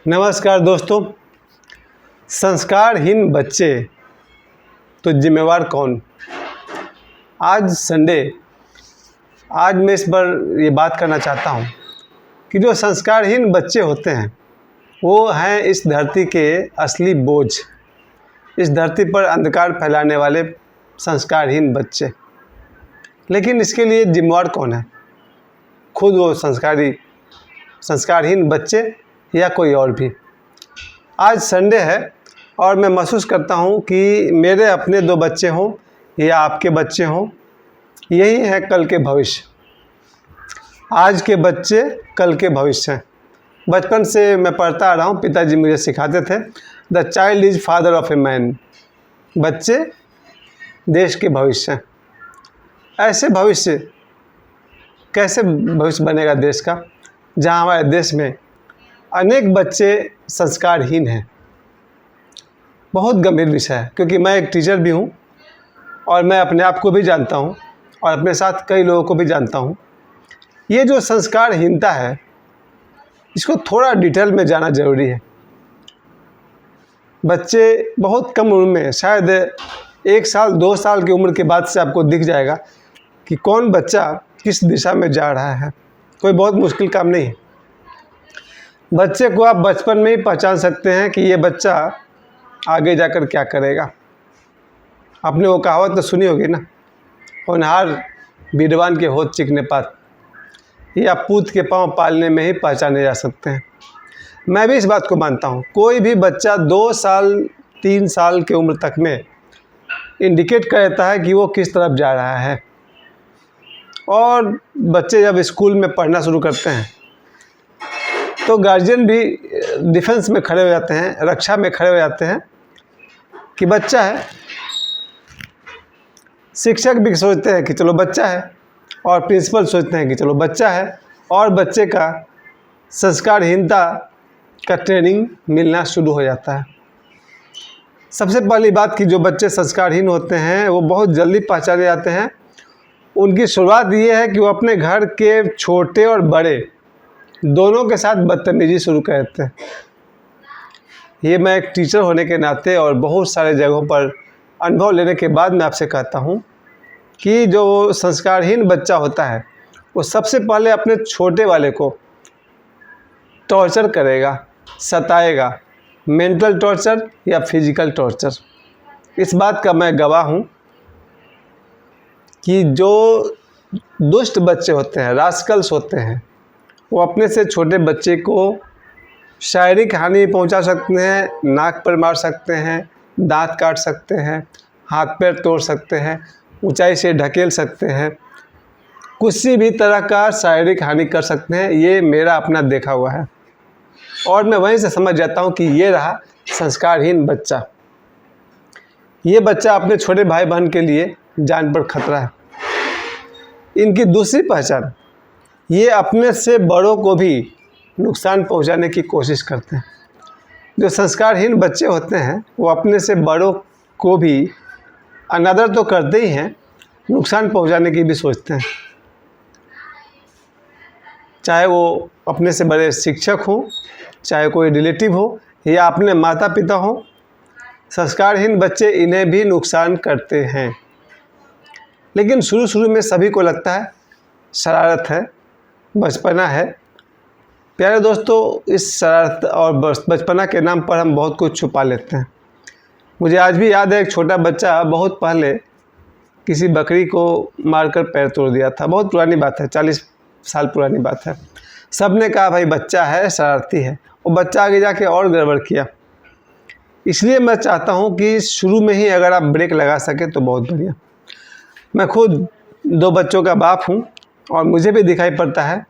नमस्कार दोस्तों। संस्कारहीन बच्चे तो जिम्मेवार कौन। आज संडे, आज मैं इस पर ये बात करना चाहता हूँ कि जो संस्कारहीन बच्चे होते हैं वो हैं इस धरती के असली बोझ। इस धरती पर अंधकार फैलाने वाले संस्कारहीन बच्चे। लेकिन इसके लिए जिम्मेवार कौन है? खुद वो संस्कारहीन बच्चे या कोई और भी। आज संडे है और मैं महसूस करता हूँ कि मेरे अपने 2 बच्चे हों या आपके बच्चे हों, यही है कल के भविष्य। आज के बच्चे कल के भविष्य हैं। बचपन से मैं पढ़ता आ रहा हूँ, पिताजी मुझे सिखाते थे, the child is father of a man. बच्चे देश के भविष्य हैं। ऐसे भविष्य, कैसे भविष्य बनेगा देश का जहाँ हमारे देश में अनेक बच्चे संस्कारहीन हैं। बहुत गंभीर विषय है, क्योंकि मैं एक टीचर भी हूँ और मैं अपने आप को भी जानता हूँ और अपने साथ कई लोगों को भी जानता हूँ। ये जो संस्कारहीनता है, इसको थोड़ा डिटेल में जाना ज़रूरी है। बच्चे बहुत कम उम्र में, शायद 1 साल 2 साल की उम्र के बाद से आपको दिख जाएगा कि कौन बच्चा किस दिशा में जा रहा है। कोई बहुत मुश्किल काम नहीं है। बच्चे को आप बचपन में ही पहचान सकते हैं कि ये बच्चा आगे जाकर क्या करेगा। आपने वो कहावत तो सुनी होगी ना, होनहार विद्वान के होत चिकने पात। ये आप पूत के पाँव पालने में ही पहचाने जा सकते हैं। मैं भी इस बात को मानता हूँ। कोई भी बच्चा 2 साल 3 साल की उम्र तक में इंडिकेट करता है कि वो किस तरफ जा रहा है। और बच्चे जब स्कूल में पढ़ना शुरू करते हैं तो गार्जियन भी डिफेंस में खड़े हो जाते हैं, रक्षा में खड़े हो जाते हैं कि बच्चा है। शिक्षक भी सोचते हैं कि चलो बच्चा है, और प्रिंसिपल सोचते हैं कि चलो बच्चा है, और बच्चे का संस्कारहीनता का ट्रेनिंग मिलना शुरू हो जाता है। सबसे पहली बात कि जो बच्चे संस्कारहीन होते हैं वो बहुत जल्दी पहचाने जाते हैं। उनकी शुरुआत ये है कि वो अपने घर के छोटे और बड़े दोनों के साथ बदतमीजी शुरू कर देते हैं। ये मैं एक टीचर होने के नाते और बहुत सारे जगहों पर अनुभव लेने के बाद मैं आपसे कहता हूँ कि जो संस्कारहीन बच्चा होता है वो सबसे पहले अपने छोटे वाले को टॉर्चर करेगा, सताएगा। मेंटल टॉर्चर या फिजिकल टॉर्चर। इस बात का मैं गवाह हूँ कि जो दुष्ट बच्चे होते हैं, रास्कल्स होते हैं, वो अपने से छोटे बच्चे को शारीरिक हानि पहुंचा सकते हैं, नाक पर मार सकते हैं, दांत काट सकते हैं, हाथ पैर तोड़ सकते हैं, ऊंचाई से ढकेल सकते हैं, किसी भी तरह का शारीरिक हानि कर सकते हैं। ये मेरा अपना देखा हुआ है और मैं वहीं से समझ जाता हूँ कि ये रहा संस्कारहीन बच्चा। ये बच्चा अपने छोटे भाई बहन के लिए जान पर खतरा है। इनकी दूसरी पहचान, ये अपने से बड़ों को भी नुकसान पहुंचाने की कोशिश करते हैं। जो संस्कारहीन बच्चे होते हैं वो अपने से बड़ों को भी अनादर तो करते ही हैं, नुकसान पहुंचाने की भी सोचते हैं। चाहे वो अपने से बड़े शिक्षक हों, चाहे कोई रिलेटिव हो या अपने माता पिता हों, संस्कारहीन बच्चे इन्हें भी नुकसान करते हैं। लेकिन शुरू में सभी को लगता है शरारत है, बचपना है। प्यारे दोस्तों, इस शरारत और बचपना के नाम पर हम बहुत कुछ छुपा लेते हैं। मुझे आज भी याद है, एक छोटा बच्चा बहुत पहले किसी बकरी को मारकर पैर तोड़ दिया था। बहुत पुरानी बात है, 40 साल पुरानी बात है। सब ने कहा भाई बच्चा है, शरारती है। वो बच्चा आगे जाके और गड़बड़ किया। इसलिए मैं चाहता हूँ कि शुरू में ही अगर आप ब्रेक लगा सकें तो बहुत बढ़िया। मैं खुद 2 बच्चों का बाप हूँ और मुझे भी दिखाई पड़ता है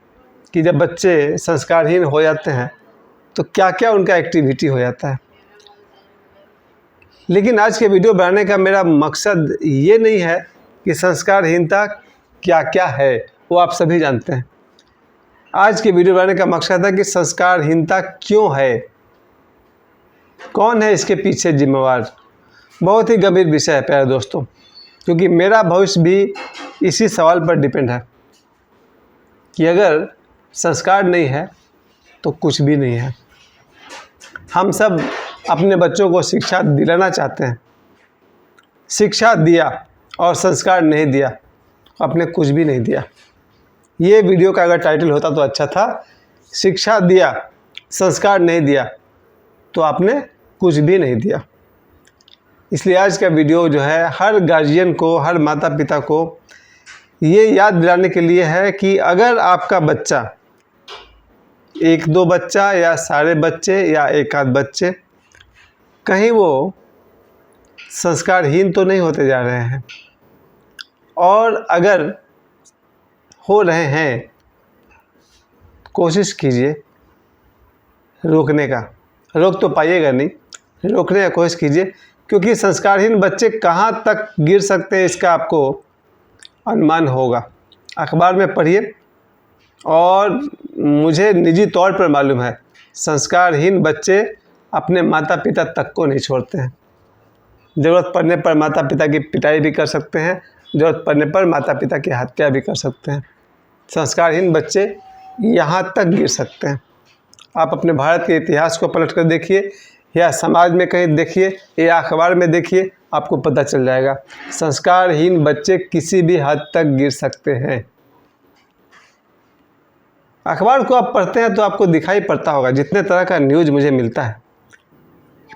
कि जब बच्चे संस्कारहीन हो जाते हैं तो क्या क्या उनका एक्टिविटी हो जाता है। लेकिन आज के वीडियो बनाने का मेरा मकसद ये नहीं है कि संस्कारहीनता क्या क्या है, वो आप सभी जानते हैं। आज के वीडियो बनाने का मकसद है कि संस्कारहीनता क्यों है, कौन है इसके पीछे जिम्मेवार। बहुत ही गंभीर विषय है प्यारे दोस्तों, क्योंकि मेरा भविष्य भी इसी सवाल पर डिपेंड है कि अगर संस्कार नहीं है तो कुछ भी नहीं है। हम सब अपने बच्चों को शिक्षा दिलाना चाहते हैं। शिक्षा दिया और संस्कार नहीं दिया, आपने कुछ भी नहीं दिया। ये वीडियो का अगर टाइटल होता तो अच्छा था, शिक्षा दिया संस्कार नहीं दिया तो आपने कुछ भी नहीं दिया। इसलिए आज का वीडियो जो है हर गार्जियन को, हर माता पिता को ये याद दिलाने के लिए है कि अगर आपका बच्चा, एक दो बच्चा या सारे बच्चे या एक आध बच्चे, कहीं वो संस्कारहीन तो नहीं होते जा रहे हैं, और अगर हो रहे हैं कोशिश कीजिए रोकने का। रोक तो पाइएगा नहीं, रोकने का कोशिश कीजिए, क्योंकि संस्कारहीन बच्चे कहाँ तक गिर सकते हैं इसका आपको अनुमान होगा। अखबार में पढ़िए, और मुझे निजी तौर पर मालूम है संस्कारहीन बच्चे अपने माता पिता तक को नहीं छोड़ते हैं। ज़रूरत पड़ने पर माता पिता की पिटाई भी कर सकते हैं, ज़रूरत पड़ने पर माता पिता की हत्या भी कर सकते हैं। संस्कारहीन बच्चे यहाँ तक गिर सकते हैं। आप अपने भारत के इतिहास को पलट कर देखिए, या समाज में कहीं देखिए, या अखबार में देखिए, आपको पता चल जाएगा संस्कारहीन बच्चे किसी भी हद तक गिर सकते हैं। अखबार को आप पढ़ते हैं तो आपको दिखाई पड़ता होगा, जितने तरह का न्यूज़ मुझे मिलता है,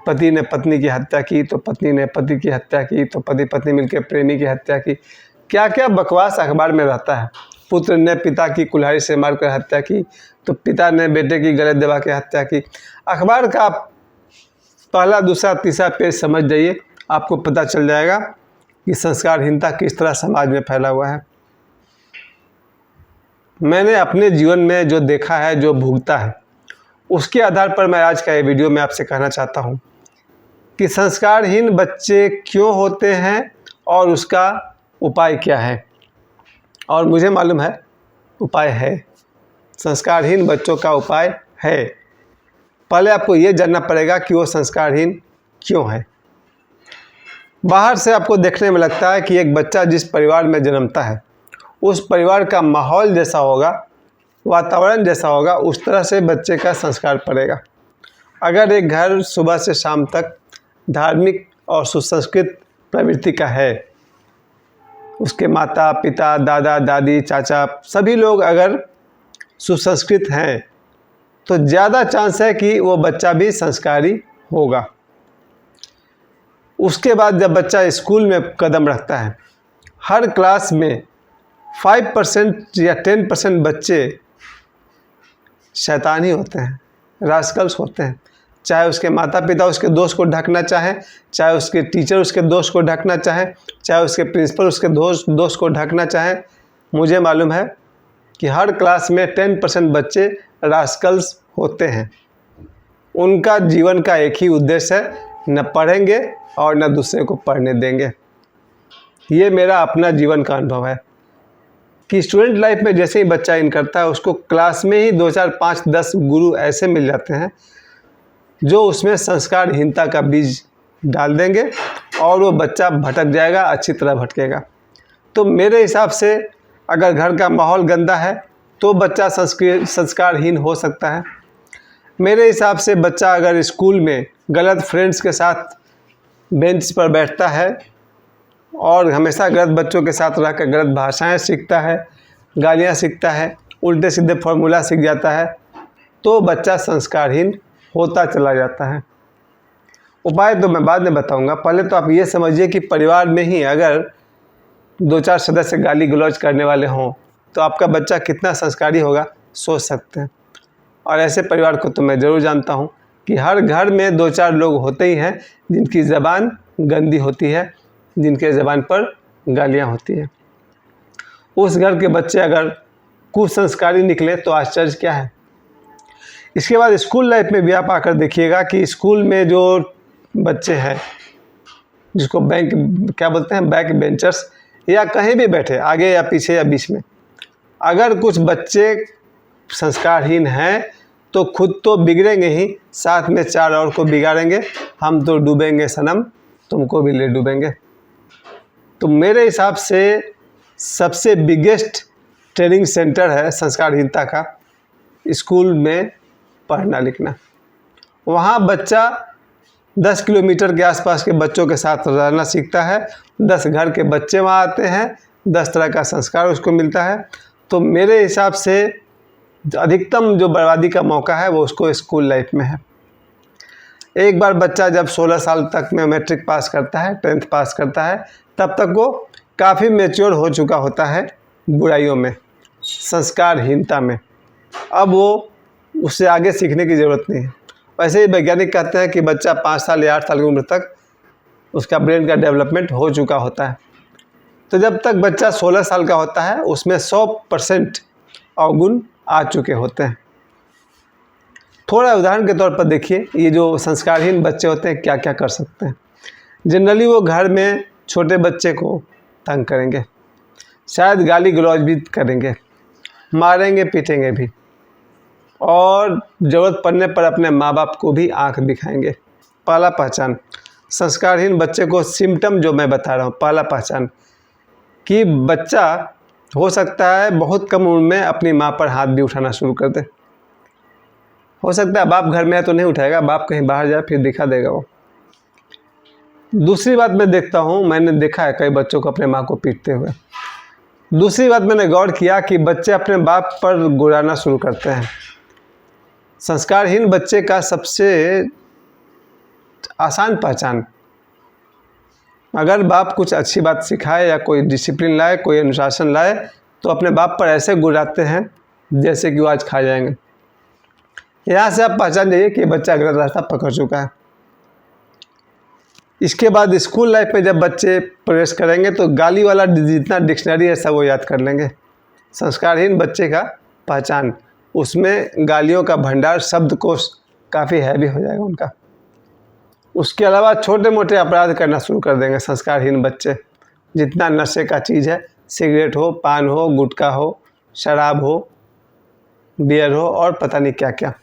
पति ने पत्नी की हत्या की तो पत्नी ने पति की हत्या की, तो पति पत्नी मिलकर प्रेमी की हत्या की, क्या क्या बकवास अखबार में रहता है। पुत्र ने पिता की कुल्हाड़ी से मारकर हत्या की, तो पिता ने बेटे की गले दबा के हत्या की। अखबार का पहला, दूसरा, तीसरा पेज समझ जाइए, आपको पता चल जाएगा कि संस्कारहीनता किस तरह समाज में फैला हुआ है। मैंने अपने जीवन में जो देखा है, जो भुगता है, उसके आधार पर मैं आज का ये वीडियो में आपसे कहना चाहता हूँ कि संस्कारहीन बच्चे क्यों होते हैं और उसका उपाय क्या है। और मुझे मालूम है उपाय है, संस्कारहीन बच्चों का उपाय है। पहले आपको ये जानना पड़ेगा कि वो संस्कारहीन क्यों है। बाहर से आपको देखने में लगता है कि एक बच्चा जिस परिवार में जन्मता है, उस परिवार का माहौल जैसा होगा, वातावरण जैसा होगा, उस तरह से बच्चे का संस्कार पड़ेगा। अगर एक घर सुबह से शाम तक धार्मिक और सुसंस्कृत प्रवृत्ति का है, उसके माता पिता, दादा दादी, चाचा, सभी लोग अगर सुसंस्कृत हैं, तो ज़्यादा चांस है कि वो बच्चा भी संस्कारी होगा। उसके बाद जब बच्चा स्कूल में कदम रखता है, हर क्लास में 5% या 10% बच्चे शैतान ही होते हैं, रास्कल्स होते हैं। चाहे उसके माता पिता उसके दोस्त को ढकना चाहे, चाहे उसके टीचर उसके दोस्त को ढकना चाहे, चाहे उसके प्रिंसिपल उसके दोस्त को ढकना चाहे, मुझे मालूम है कि हर क्लास में 10% बच्चे रास्कल्स होते हैं। उनका जीवन का एक ही उद्देश्य है, न पढ़ेंगे और न दूसरे को पढ़ने देंगे। ये मेरा अपना जीवन का अनुभव है कि स्टूडेंट लाइफ में जैसे ही बच्चा इन करता है, उसको क्लास में ही 2, 4, 5, 10 गुरु ऐसे मिल जाते हैं जो उसमें संस्कारहीनता का बीज डाल देंगे, और वो बच्चा भटक जाएगा, अच्छी तरह भटकेगा। तो मेरे हिसाब से अगर घर का माहौल गंदा है तो बच्चा संस्कारहीन हो सकता है। मेरे हिसाब से बच्चा अगर स्कूल में गलत फ्रेंड्स के साथ बेंच पर बैठता है और हमेशा गलत बच्चों के साथ रहकर गलत भाषाएं सीखता है, गालियां सीखता है, उल्टे सीधे फॉर्मूला सीख जाता है, तो बच्चा संस्कारहीन होता चला जाता है। उपाय तो मैं बाद में बताऊंगा, पहले तो आप ये समझिए कि परिवार में ही अगर 2-4 सदस्य गाली गलौज करने वाले हों तो आपका बच्चा कितना संस्कारी होगा, सोच सकते हैं। और ऐसे परिवार को तो मैं ज़रूर जानता हूँ कि हर घर में 2-4 लोग होते ही हैं जिनकी ज़बान गंदी होती है, जिनके ज़बान पर गालियाँ होती हैं। उस घर के बच्चे अगर कुसंस्कारी निकले तो आश्चर्य क्या है। इसके बाद स्कूल लाइफ में भी आप आकर देखिएगा कि स्कूल में जो बच्चे हैं, जिसको क्या बोलते हैं, बैक बेंचर्स, या कहीं भी बैठे, आगे या पीछे या बीच में, अगर कुछ बच्चे संस्कारहीन हैं तो खुद तो बिगड़ेंगे ही, साथ में 4 और को बिगाड़ेंगे। हम तो डूबेंगे सनम, तुमको भी ले डूबेंगे। तो मेरे हिसाब से सबसे बिगेस्ट ट्रेनिंग सेंटर है संस्कारहीनता का स्कूल में पढ़ना लिखना। वहाँ बच्चा 10 किलोमीटर के आसपास के बच्चों के साथ रहना सीखता है, 10 घर के बच्चे वहाँ आते हैं, 10 तरह का संस्कार उसको मिलता है। तो मेरे हिसाब से अधिकतम जो बर्बादी का मौका है वो उसको स्कूल लाइफ में है। एक बार बच्चा जब 16 साल तक में मैट्रिक पास करता है, 10th पास करता है, तब तक वो काफ़ी मैच्योर हो चुका होता है बुराइयों में, संस्कारहीनता में। अब वो उससे आगे सीखने की ज़रूरत नहीं है। वैसे ही वैज्ञानिक कहते हैं कि बच्चा 5 साल या 8 साल की उम्र तक उसका ब्रेन का डेवलपमेंट हो चुका होता है। तो जब तक बच्चा 16 साल का होता है उसमें 100% अवगुण आ चुके होते हैं। थोड़ा उदाहरण के तौर पर देखिए, ये जो संस्कारहीन बच्चे होते हैं क्या क्या कर सकते हैं। जनरली वो घर में छोटे बच्चे को तंग करेंगे, शायद गाली गलौज भी करेंगे, मारेंगे पीटेंगे भी, और ज़रूरत पड़ने पर अपने माँ बाप को भी आंख दिखाएंगे। पहला पहचान संस्कारहीन बच्चे को सिम्टम जो मैं बता रहा हूँ, पहला पहचान कि बच्चा हो सकता है बहुत कम उम्र में अपनी माँ पर हाथ भी उठाना शुरू कर दे। हो सकता है बाप घर में है तो नहीं उठाएगा, बाप कहीं बाहर जाए फिर दिखा देगा वो। दूसरी बात मैं देखता हूँ, मैंने देखा है कई बच्चों को अपने माँ को पीटते हुए। दूसरी बात मैंने गौर किया कि बच्चे अपने बाप पर गुराना शुरू करते हैं। संस्कारहीन बच्चे का सबसे आसान पहचान, अगर बाप कुछ अच्छी बात सिखाए या कोई डिसिप्लिन लाए, कोई अनुशासन लाए, तो अपने बाप पर ऐसे गुराते हैं जैसे कि वो आज खा जाएंगे। यहाँ से आप पहचान जाइए कि बच्चा गलत रास्ता पकड़ चुका है। इसके बाद स्कूल लाइफ में जब बच्चे प्रवेश करेंगे तो गाली वाला जितना डिक्शनरी है सब वो याद कर लेंगे। संस्कारहीन बच्चे का पहचान, उसमें गालियों का भंडार, शब्दकोश काफ़ी हैवी हो जाएगा उनका। उसके अलावा छोटे मोटे अपराध करना शुरू कर देंगे संस्कारहीन बच्चे। जितना नशे का चीज़ है, सिगरेट हो, पान हो, गुटखा हो, शराब हो, बियर हो और पता नहीं क्या क्या।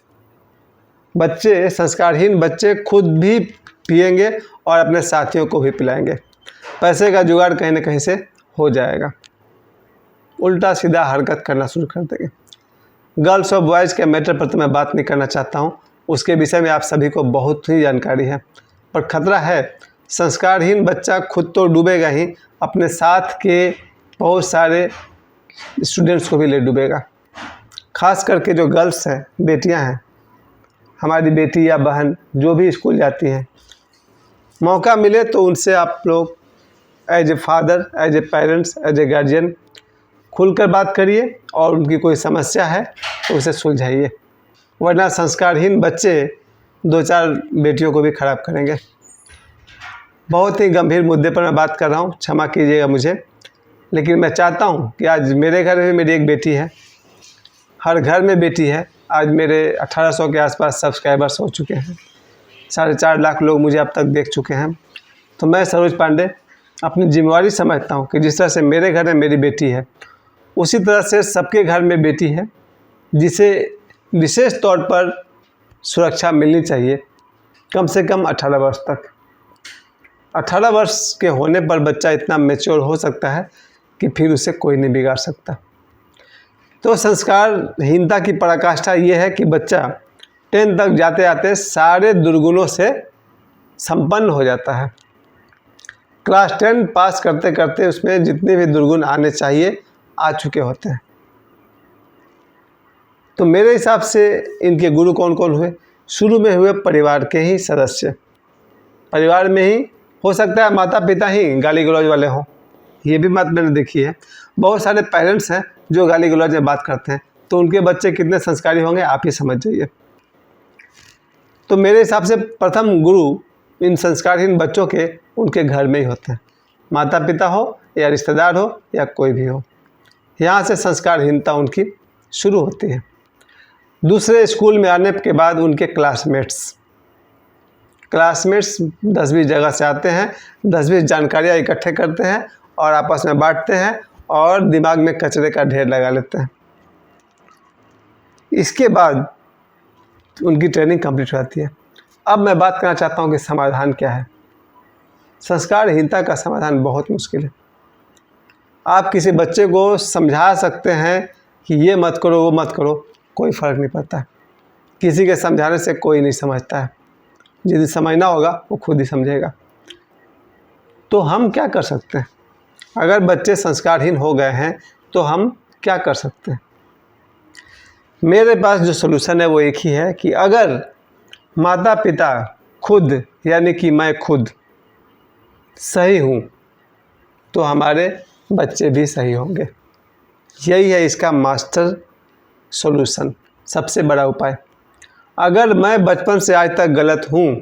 बच्चे, संस्कारहीन बच्चे खुद भी पिएंगे और अपने साथियों को भी पिलाएंगे। पैसे का जुगाड़ कहीं ना कहीं से हो जाएगा। उल्टा सीधा हरकत करना शुरू कर देंगे। गर्ल्स और बॉयज़ के मैटर पर तो मैं बात नहीं करना चाहता हूँ, उसके विषय में आप सभी को बहुत ही जानकारी है। पर खतरा है, संस्कारहीन बच्चा खुद तो डूबेगा ही, अपने साथ के बहुत सारे स्टूडेंट्स को भी ले डूबेगा। खास करके जो गर्ल्स हैं, बेटियां हैं, हमारी बेटी या बहन जो भी स्कूल जाती हैं, मौका मिले तो उनसे आप लोग as a father, as a parents, as a guardian खुलकर बात करिए और उनकी कोई समस्या है तो उसे सुलझाइए, वरना संस्कारहीन बच्चे 2-4 बेटियों को भी खराब करेंगे। बहुत ही गंभीर मुद्दे पर मैं बात कर रहा हूँ, क्षमा कीजिएगा मुझे, लेकिन मैं चाहता हूँ कि आज मेरे घर में मेरी एक बेटी है, हर घर में बेटी है। आज मेरे 1800 के आसपास सब्सक्राइबर्स हो चुके हैं, 4.5 लाख लोग मुझे अब तक देख चुके हैं। तो मैं सरोज पांडे अपनी जिम्मेवारी समझता हूँ कि जिस तरह से मेरे घर में मेरी बेटी है, उसी तरह से सबके घर में बेटी है, जिसे विशेष तौर पर सुरक्षा मिलनी चाहिए, कम से कम 18 वर्ष तक। 18 वर्ष के होने पर बच्चा इतना मैच्योर हो सकता है कि फिर उसे कोई नहीं बिगाड़ सकता। तो संस्कारहीनता की पराकाष्ठा ये है कि बच्चा 10 तक जाते जाते सारे दुर्गुणों से संपन्न हो जाता है। क्लास 10 पास करते करते उसमें जितने भी दुर्गुण आने चाहिए आ चुके होते हैं। तो मेरे हिसाब से इनके गुरु कौन कौन हुए? शुरू में हुए परिवार के ही सदस्य। परिवार में ही हो सकता है माता पिता ही गाली गलौज वाले हों, ये भी बात मैंने देखी है। बहुत सारे पेरेंट्स हैं जो गाली गलौज में बात करते हैं, तो उनके बच्चे कितने संस्कारी होंगे आप ही समझ जाइए। तो मेरे हिसाब से प्रथम गुरु इन संस्कारहीन बच्चों के उनके घर में ही होते हैं, माता पिता हो या रिश्तेदार हो या कोई भी हो। यहाँ से संस्कारहीनता उनकी शुरू होती है। दूसरे स्कूल में आने के बाद उनके क्लासमेट्स 10-20 जगह से आते हैं, 10-20 जानकारियाँ इकट्ठे करते हैं और आपस में बांटते हैं और दिमाग में कचरे का ढेर लगा लेते हैं। इसके बाद उनकी ट्रेनिंग कंप्लीट हो जाती है। अब मैं बात करना चाहता हूँ कि समाधान क्या है। संस्कारहीनता का समाधान बहुत मुश्किल है। आप किसी बच्चे को समझा सकते हैं कि ये मत करो, वो मत करो, कोई फ़र्क नहीं पड़ता। किसी के समझाने से कोई नहीं समझता है, जिसे समझना होगा वो खुद ही समझेगा। तो हम क्या कर सकते हैं? अगर बच्चे संस्कारहीन हो गए हैं तो हम क्या कर सकते हैं? मेरे पास जो सलूशन है वो एक ही है कि अगर माता पिता खुद, यानी कि मैं खुद सही हूँ तो हमारे बच्चे भी सही होंगे। यही है इसका मास्टर सॉल्यूशन, सबसे बड़ा उपाय। अगर मैं बचपन से आज तक गलत हूँ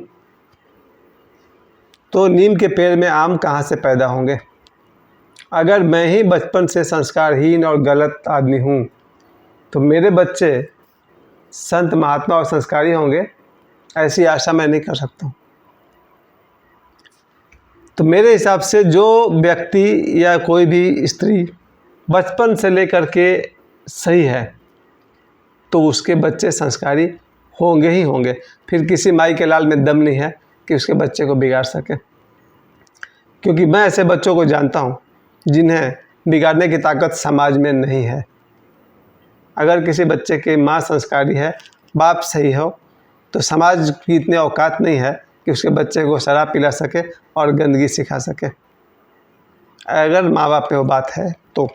तो नीम के पेड़ में आम कहाँ से पैदा होंगे? अगर मैं ही बचपन से संस्कारहीन और गलत आदमी हूँ तो मेरे बच्चे संत महात्मा और संस्कारी होंगे, ऐसी आशा मैं नहीं कर सकता हूँ। तो मेरे हिसाब से जो व्यक्ति या कोई भी स्त्री बचपन से लेकर के सही है तो उसके बच्चे संस्कारी होंगे ही होंगे। फिर किसी माई के लाल में दम नहीं है कि उसके बच्चे को बिगाड़ सके, क्योंकि मैं ऐसे बच्चों को जानता हूँ जिन्हें बिगाड़ने की ताकत समाज में नहीं है। अगर किसी बच्चे की माँ संस्कारी है, बाप सही हो, तो समाज की इतनी औकात नहीं है कि उसके बच्चे को शराब पिला सके और गंदगी सिखा सके, अगर माँ बाप पे वो बात है तो।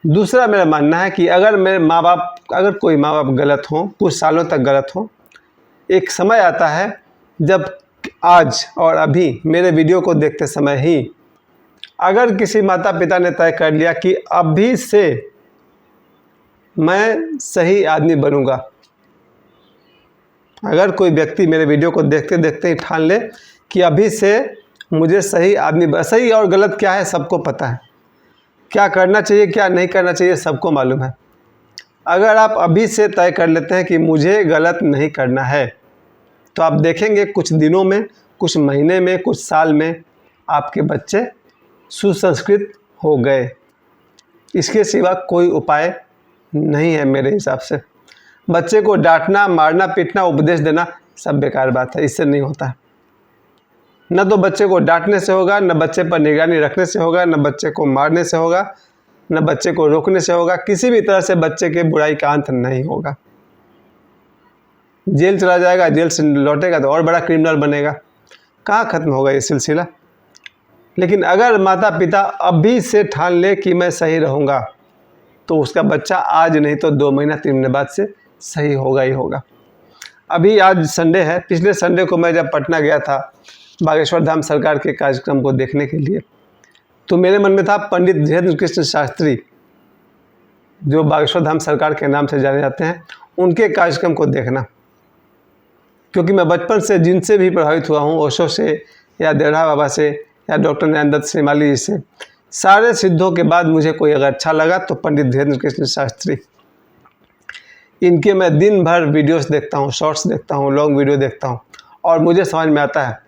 दूसरा मेरा मानना है कि अगर कोई माँ बाप गलत हों, कुछ सालों तक गलत हों, एक समय आता है जब आज और अभी मेरे वीडियो को देखते समय ही अगर किसी माता पिता ने तय कर लिया कि अभी से मैं सही आदमी बनूंगा, अगर कोई व्यक्ति मेरे वीडियो को देखते देखते ही ठान ले कि अभी से मुझे सही और गलत क्या है सबको पता है, क्या करना चाहिए क्या नहीं करना चाहिए सबको मालूम है। अगर आप अभी से तय कर लेते हैं कि मुझे गलत नहीं करना है, तो आप देखेंगे कुछ दिनों में, कुछ महीने में, कुछ साल में आपके बच्चे सुसंस्कृत हो गए। इसके सिवा कोई उपाय नहीं है मेरे हिसाब से। बच्चे को डांटना, मारना, पीटना, उपदेश देना सब बेकार बात है, इससे नहीं होता है। न तो बच्चे को डांटने से होगा, न बच्चे पर निगरानी रखने से होगा, न बच्चे को मारने से होगा, न बच्चे को रोकने से होगा। किसी भी तरह से बच्चे के बुराई का अंत नहीं होगा। जेल चला जाएगा, जेल से लौटेगा तो और बड़ा क्रिमिनल बनेगा। कहाँ ख़त्म होगा ये सिलसिला? लेकिन अगर माता पिता अभी से ठान ले कि मैं सही रहूँगा, तो उसका बच्चा आज नहीं तो 2 महीना 3 महीने बाद से सही होगा ही होगा। अभी आज संडे है, पिछले संडे को मैं जब पटना गया था बागेश्वर धाम सरकार के कार्यक्रम को देखने के लिए, तो मेरे मन में था पंडित धीरेन्द्र कृष्ण शास्त्री, जो बागेश्वर धाम सरकार के नाम से जाने जाते हैं, उनके कार्यक्रम को देखना। क्योंकि मैं बचपन से जिनसे भी प्रभावित हुआ हूँ, ओशो से या देढ़ा बाबा से या डॉक्टर नरेंद्र श्रीमाली जी से, सारे सिद्धों के बाद मुझे कोई अगर अच्छा लगा तो पंडित धीरेन्द्र कृष्ण शास्त्री। इनके मैं दिन भर वीडियोस देखता हूँ, शॉर्ट्स देखता हूँ, लॉन्ग वीडियो देखता हूँ, और मुझे समझ में आता है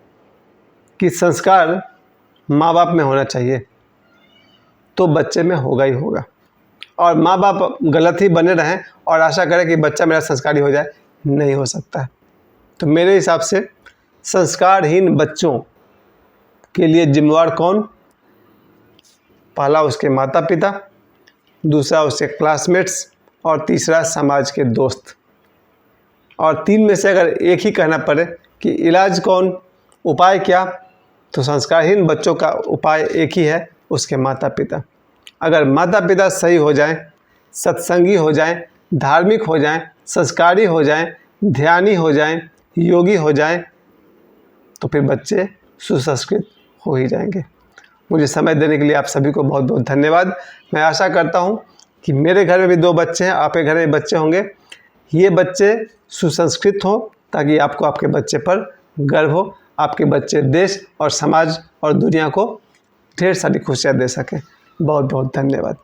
कि संस्कार माँ बाप में होना चाहिए तो बच्चे में होगा ही होगा। और माँ बाप गलत ही बने रहें और आशा करें कि बच्चा मेरा संस्कारी हो जाए, नहीं हो सकता है। तो मेरे हिसाब से संस्कारहीन बच्चों के लिए जिम्मेवार कौन? पहला उसके माता पिता, दूसरा उसके क्लासमेट्स, और तीसरा समाज के दोस्त। और 3 में से अगर एक ही कहना पड़े कि इलाज कौन, उपाय क्या, तो संस्कारहीन बच्चों का उपाय एक ही है, उसके माता पिता। अगर माता पिता सही हो जाएं, सत्संगी हो जाएं, धार्मिक हो जाएं, संस्कारी हो जाएं, ध्यानी हो जाएं, योगी हो जाएं, तो फिर बच्चे सुसंस्कृत हो ही जाएंगे। मुझे समय देने के लिए आप सभी को बहुत बहुत धन्यवाद। मैं आशा करता हूं कि मेरे घर में भी 2 बच्चे हैं, आपके घर में बच्चे होंगे, ये बच्चे सुसंस्कृत हों ताकि आपको आपके बच्चे पर गर्व हो, आपके बच्चे देश और समाज और दुनिया को ढेर सारी खुशियाँ दे सकें। बहुत बहुत धन्यवाद।